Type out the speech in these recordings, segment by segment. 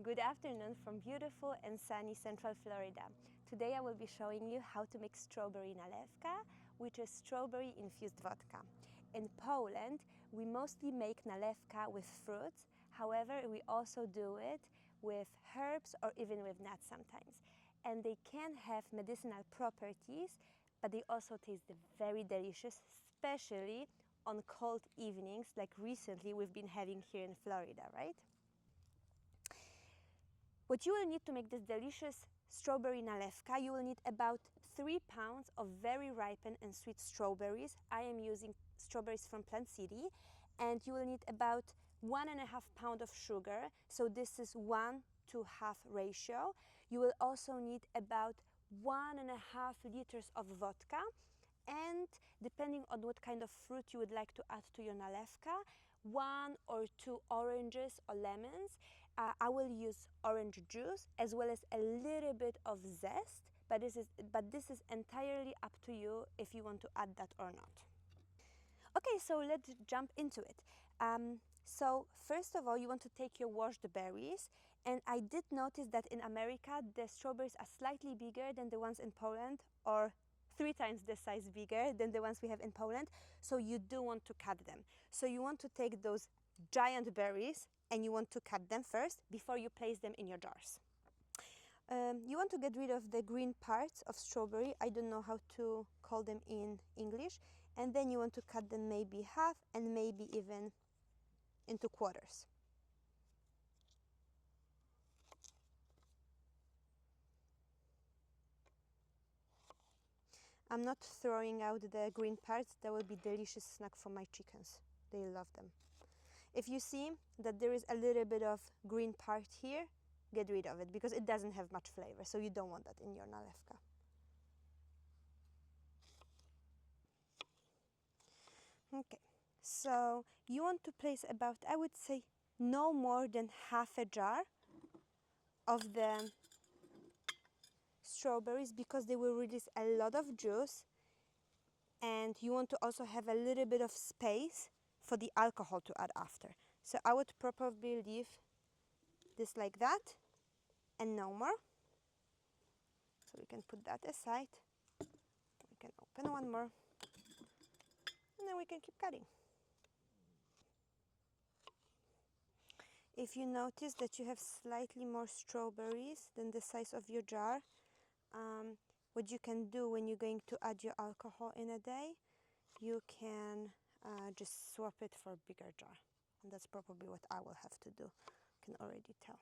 Good afternoon from beautiful and sunny Central Florida. Today I will be showing you how to make strawberry nalewka, which is strawberry infused vodka. In Poland, we mostly make nalewka with fruits. However, we also do it with herbs or even with nuts sometimes. And they can have medicinal properties, but they also taste very delicious, especially on cold evenings like recently we've been having here in Florida, right? What you will need to make this delicious strawberry nalewka, you will need about 3 pounds of very ripened and sweet strawberries. I am using strawberries from Plant City. And you will need about 1.5 pounds of sugar. So this is 1 to half ratio. You will also need about 1.5 liters of vodka. And depending on what kind of fruit you would like to add to your nalewka, 1 or 2 oranges or lemons. I will use orange juice as well as a little bit of zest, but this is entirely up to you if you want to add that or not. Okay, so let's jump into it. So first of all, you want to take your washed berries, and I did notice that in America the strawberries are slightly bigger than the ones in Poland, or 3 times the size bigger than the ones we have in Poland, so you do want to cut them. So you want to take those giant berries and you want to cut them first before you place them in your jars. You want to get rid of the green parts of strawberry, I don't know how to call them in English, and then you want to cut them maybe half and maybe even into quarters. I'm not throwing out the green parts, that will be delicious snack for my chickens. They love them. If you see that there is a little bit of green part here, get rid of it because it doesn't have much flavor, so you don't want that in your nalewka. Okay, so you want to place about, I would say, no more than half a jar of the strawberries because they will release a lot of juice, and you want to also have a little bit of space for the alcohol to add after. So I would probably leave this like that and no more. So we can put that aside. We can open one more and then we can keep cutting. If you notice that you have slightly more strawberries than the size of your jar, what you can do when you're going to add your alcohol in a day, you can just swap it for a bigger jar. And that's probably what I will have to do, I can already tell.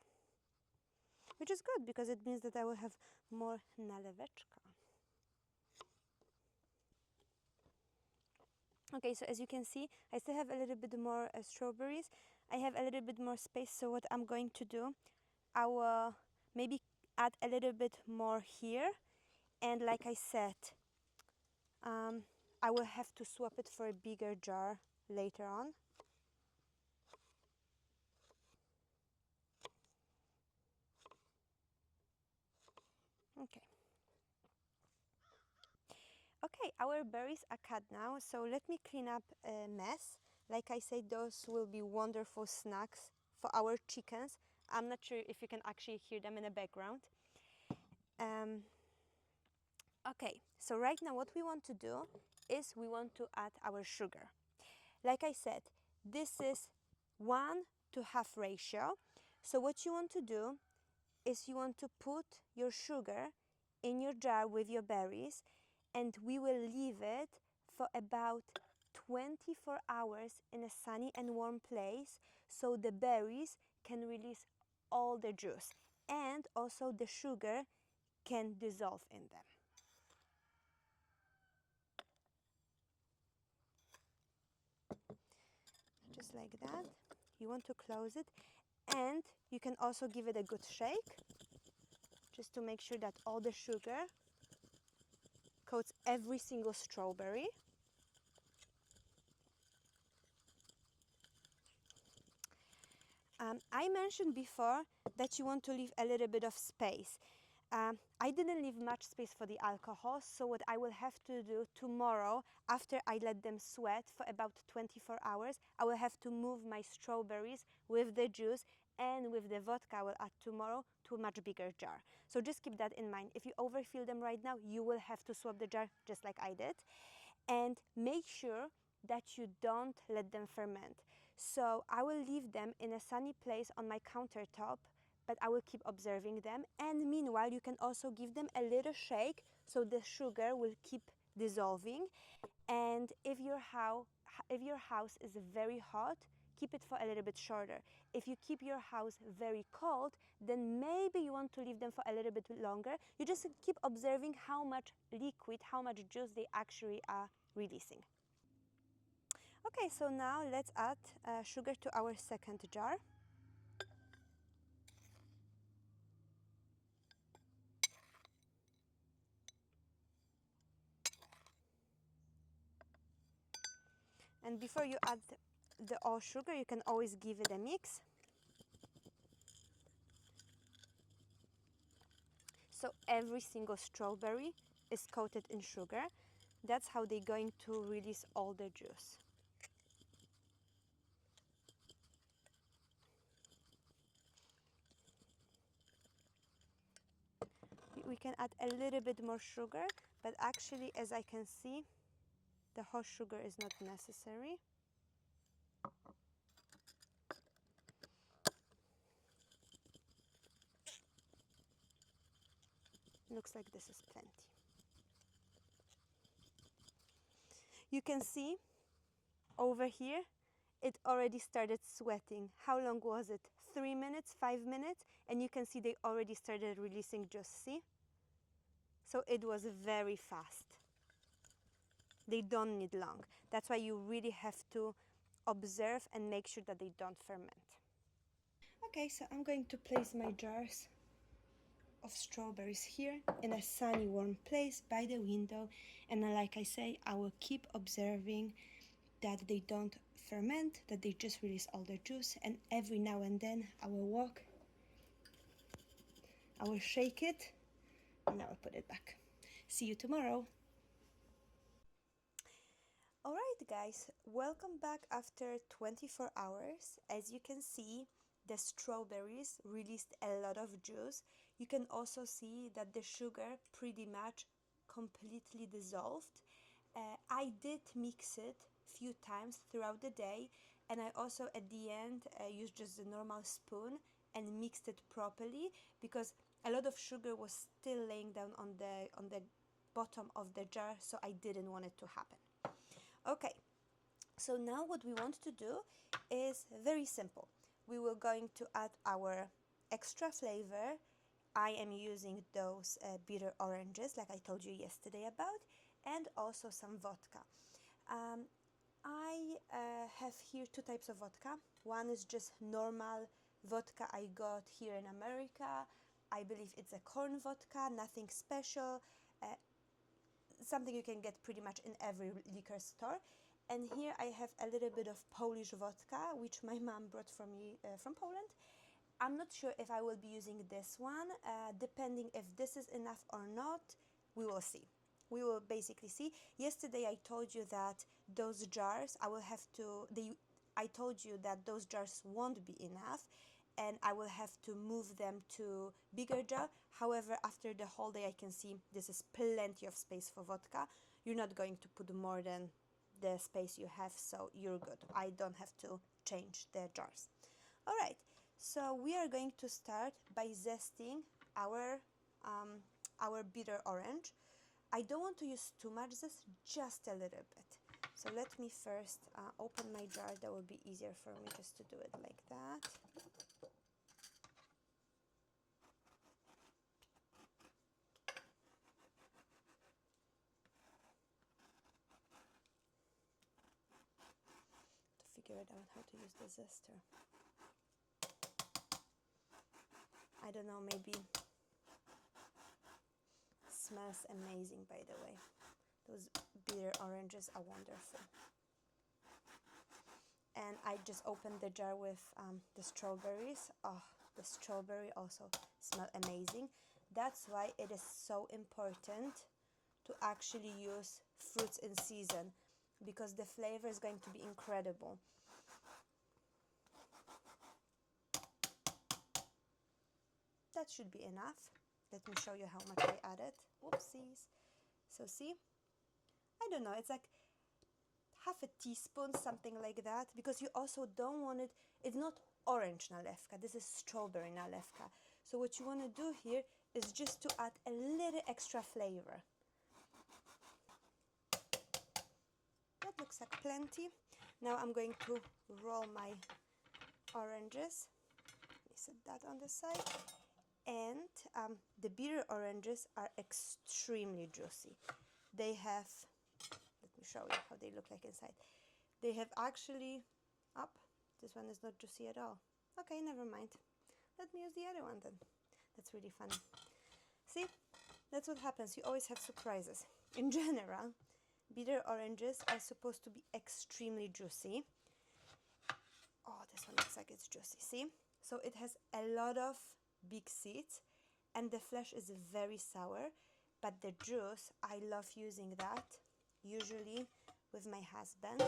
Which is good because it means that I will have more naleweczka. Okay, so as you can see, I still have a little bit more strawberries. I have a little bit more space, so what I'm going to do, I will maybe add a little bit more here. And like I said, I will have to swap it for a bigger jar later on. Okay. Okay, our berries are cut now, so let me clean up a mess. Like I said, those will be wonderful snacks for our chickens. I'm not sure if you can actually hear them in the background. Okay, so right now what we want to do is we want to add our sugar. Like I said, this is 1 to half ratio. So what you want to do is you want to put your sugar in your jar with your berries, and we will leave it for about 24 hours in a sunny and warm place so the berries can release all the juice and also the sugar can dissolve in them. Just like that. You want to close it, and you can also give it a good shake just to make sure that all the sugar coats every single strawberry. I mentioned before that you want to leave a little bit of space. I didn't leave much space for the alcohol, so what I will have to do tomorrow, after I let them sweat for about 24 hours, I will have to move my strawberries with the juice and with the vodka I will add tomorrow to a much bigger jar. So just keep that in mind. If you overfill them right now, you will have to swap the jar just like I did. And make sure that you don't let them ferment. So I will leave them in a sunny place on my countertop, but I will keep observing them. And meanwhile, you can also give them a little shake so the sugar will keep dissolving. And if your house is very hot, keep it for a little bit shorter. If you keep your house very cold, then maybe you want to leave them for a little bit longer. You just keep observing how much liquid, how much juice they actually are releasing. Okay, so now let's add sugar to our second jar. And before you add the all sugar, you can always give it a mix. So every single strawberry is coated in sugar. That's how they're going to release all the juice. We can add a little bit more sugar, but actually, as I can see, the whole sugar is not necessary. Looks like this is plenty. You can see over here, it already started sweating. How long was it? 3 minutes, 5 minutes? And you can see they already started releasing juice, see? So it was very fast. They don't need long. That's why you really have to observe and make sure that they don't ferment. Okay, so I'm going to place my jars of strawberries here in a sunny, warm place by the window. And like I say, I will keep observing that they don't ferment, that they just release all the juice. And every now and then I will walk, I will shake it, and I will put it back. See you tomorrow. Alright guys, welcome back after 24 hours. As you can see, the strawberries released a lot of juice. You can also see that the sugar pretty much completely dissolved. I did mix it a few times throughout the day, and I also at the end used just a normal spoon and mixed it properly, because a lot of sugar was still laying down on the bottom of the jar, so I didn't want it to happen. Okay, so now what we want to do is very simple. We were going to add our extra flavor. I am using those bitter oranges like I told you yesterday about, and also some vodka. I have here two types of vodka. One is just normal vodka I got here in America. I believe it's a corn vodka, nothing special. Something you can get pretty much in every liquor store. And here I have a little bit of Polish vodka, which my mom brought from Poland. I'm not sure if I will be using this one. Depending if this is enough or not, we will see. We will basically see. Yesterday I told you that those jars, I told you that those jars won't be enough, and I will have to move them to bigger jar. However, after the whole day I can see this is plenty of space for vodka. You're not going to put more than the space you have, so you're good. I don't have to change the jars. All right, so we are going to start by zesting our bitter orange. I don't want to use too much zest, just a little bit. So let me first open my jar. That will be easier for me just to do it like that. To figure it out how to use the zester. I don't know, maybe smells amazing, by the way. Those bitter oranges are wonderful. And I just opened the jar with the strawberries. Oh, the strawberry also smell amazing. That's why it is so important to actually use fruits in season, because the flavor is going to be incredible. that should be enough. Let me show you how much I added. Whoopsies. So see, I don't know, it's like half a teaspoon, something like that, because you also don't want it, it's not orange nalewka, this is strawberry nalewka. So what you want to do here is just to add a little extra flavor. That looks like plenty. Now I'm going to roll my oranges. Let me set that on the side. And the bitter oranges are extremely juicy. They have, let me show you how they look like inside. They have actually, this one is not juicy at all. Okay, never mind. Let me use the other one then. That's really funny. See, that's what happens. You always have surprises. In general, bitter oranges are supposed to be extremely juicy. Oh, this one looks like it's juicy, see? So it has a lot of big seeds and the flesh is very sour, but the juice, I love using that. Usually with my husband,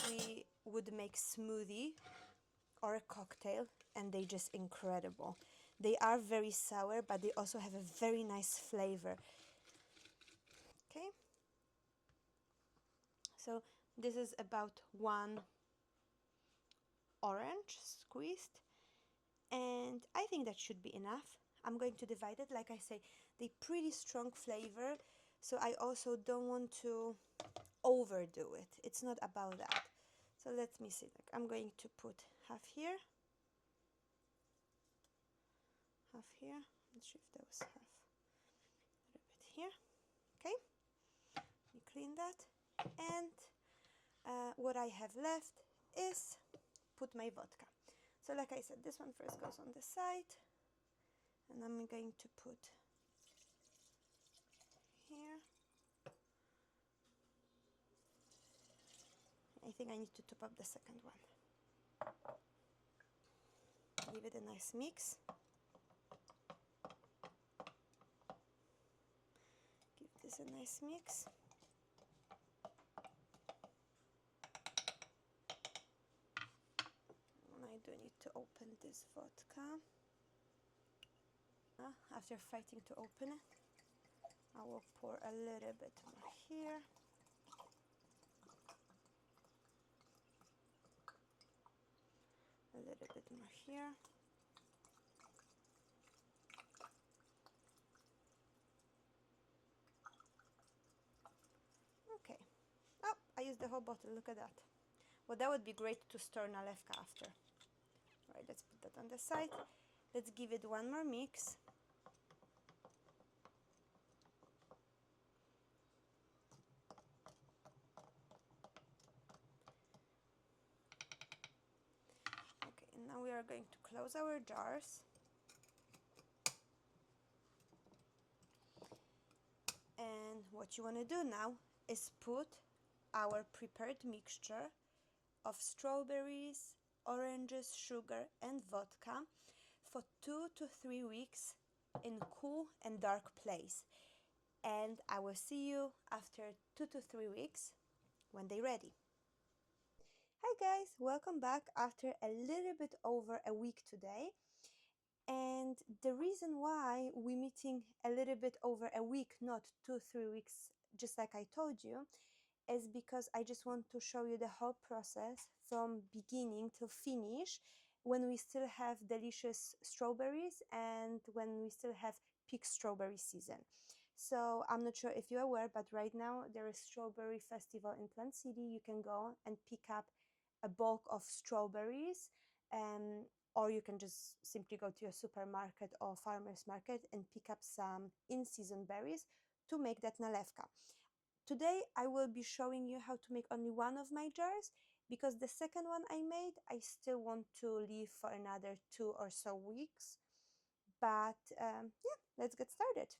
we would make smoothie or a cocktail and they're just incredible. They are very sour, but they also have a very nice flavor. Okay, so this is about 1 orange squeezed, and I think that should be enough. I'm going to divide it. Like I say, they pretty strong flavor, so I also don't want to overdo it. It's not about that. So let me see, like I'm going to put half here, half here. Let's see if there was half, a little bit here. Okay, we clean that, and what I have left is put my vodka. So like I said, this one first goes on the side, and I'm going to put here. I think I need to top up the second one. Give it a nice mix. Give this a nice mix. And I do need to open this vodka. After fighting to open it, I will pour a little bit more here. A little bit more here. Okay. Oh, I used the whole bottle, look at that. Well, that would be great to stir nalewka after. All right, let's put that on the side. Let's give it one more mix. Okay, and now we are going to close our jars. And what you want to do now is put our prepared mixture of strawberries, oranges, sugar and vodka for 2 to 3 weeks in cool and dark place. And I will see you after 2 to 3 weeks when they're ready. Hi guys, welcome back after a little bit over a week today. And the reason why we're meeting a little bit over a week, not 2-3 weeks, just like I told you, is because I just want to show you the whole process from beginning to finish, when we still have delicious strawberries and when we still have peak strawberry season. So I'm not sure if you're aware, but right now there is strawberry festival in Plant City. You can go and pick up a bulk of strawberries, or you can just simply go to your supermarket or farmer's market and pick up some in-season berries to make that nalewka. Today I will be showing you how to make only one of my jars, because the second one I made I still want to leave for another 2 or so weeks. But yeah, let's get started.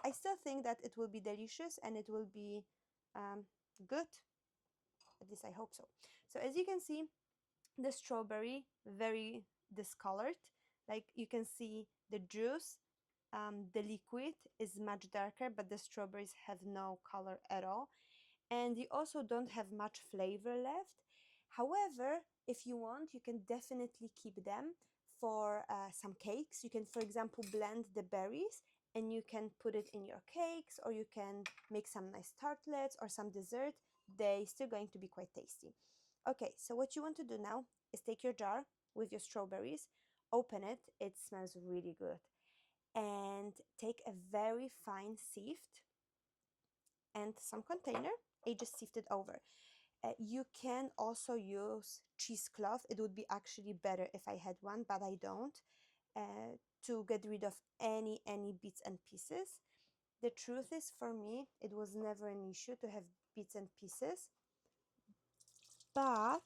I still think that it will be delicious and it will be good. At least I hope so. So as you can see, the strawberry very discolored. Like you can see the juice, the liquid is much darker, but the strawberries have no color at all. And you also don't have much flavor left. However, if you want, you can definitely keep them for some cakes. You can, for example, blend the berries and you can put it in your cakes, or you can make some nice tartlets or some dessert. They're still going to be quite tasty. Okay, so what you want to do now is take your jar with your strawberries, open it, it smells really good, and take a very fine sieve and some container, and just sift it over. You can also use cheesecloth. It would be actually better if I had one, but I don't, to get rid of any bits and pieces. The truth is, for me, it was never an issue to have bits and pieces, but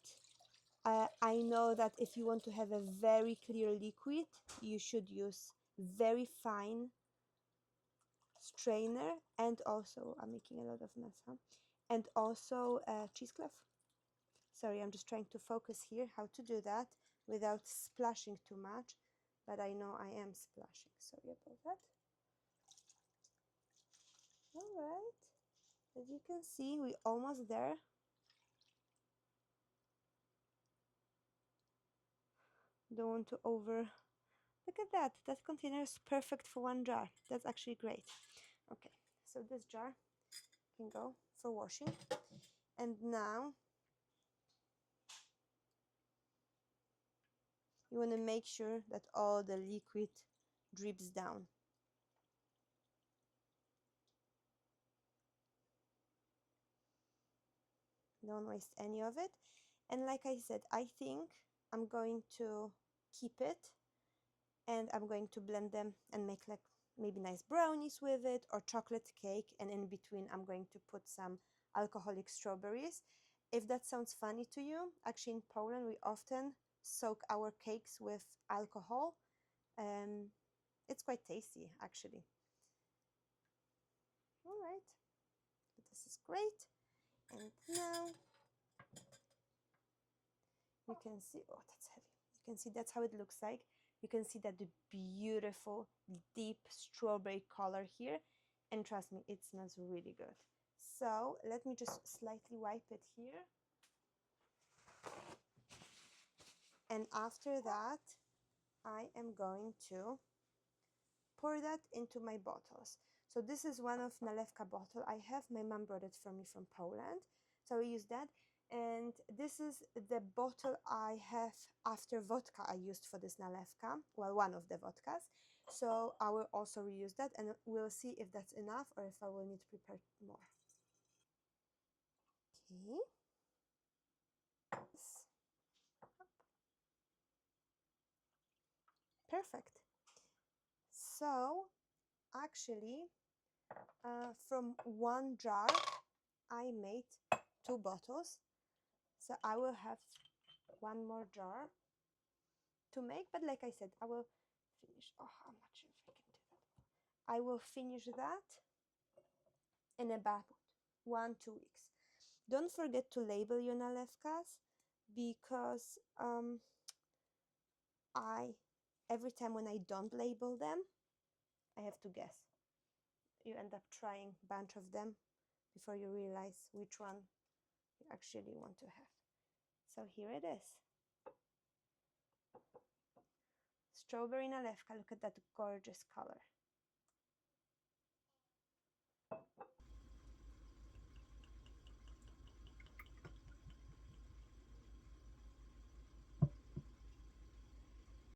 I know that if you want to have a very clear liquid, you should use very fine strainer, and also, I'm making a lot of mess, huh? And also cheesecloth. Sorry, I'm just trying to focus here how to do that without splashing too much, but I know I am splashing. Sorry about that. All right, as you can see, we're almost there. Don't want to over. Look at that. That container is perfect for one jar. That's actually great. Okay, so this jar can go for washing. And now you want to make sure that all the liquid drips down. Don't waste any of it. And like I said, I think I'm going to keep it, and I'm going to blend them and make like maybe nice brownies with it, or chocolate cake, and in between I'm going to put some alcoholic strawberries. If that sounds funny to you, actually in Poland we often soak our cakes with alcohol. It's quite tasty actually. All right, this is great. And now you can see, oh, that's heavy. You can see that's how it looks like. You can see that the beautiful deep strawberry color here, and trust me, it smells really good. So let me just slightly wipe it here, and after that I am going to pour that into my bottles. So this is one of Nalewka bottle I have. My mom brought it for me from Poland, so I use that. And this is the bottle I have after vodka I used for this Nalewka. Well, one of the vodkas. So I will also reuse that, and we'll see if that's enough or if I will need to prepare more. Okay. Perfect. So actually, from one jar, I made 2 bottles. So I will have one more jar to make, but like I said, I will finish. Oh, I'm not sure if I can do that. I will finish that in about 1-2 weeks. Don't forget to label your nalewkas, because every time when I don't label them, I have to guess. You end up trying a bunch of them before you realize which one you actually want to have. So here it is. Strawberry nalewka. Look at that gorgeous color.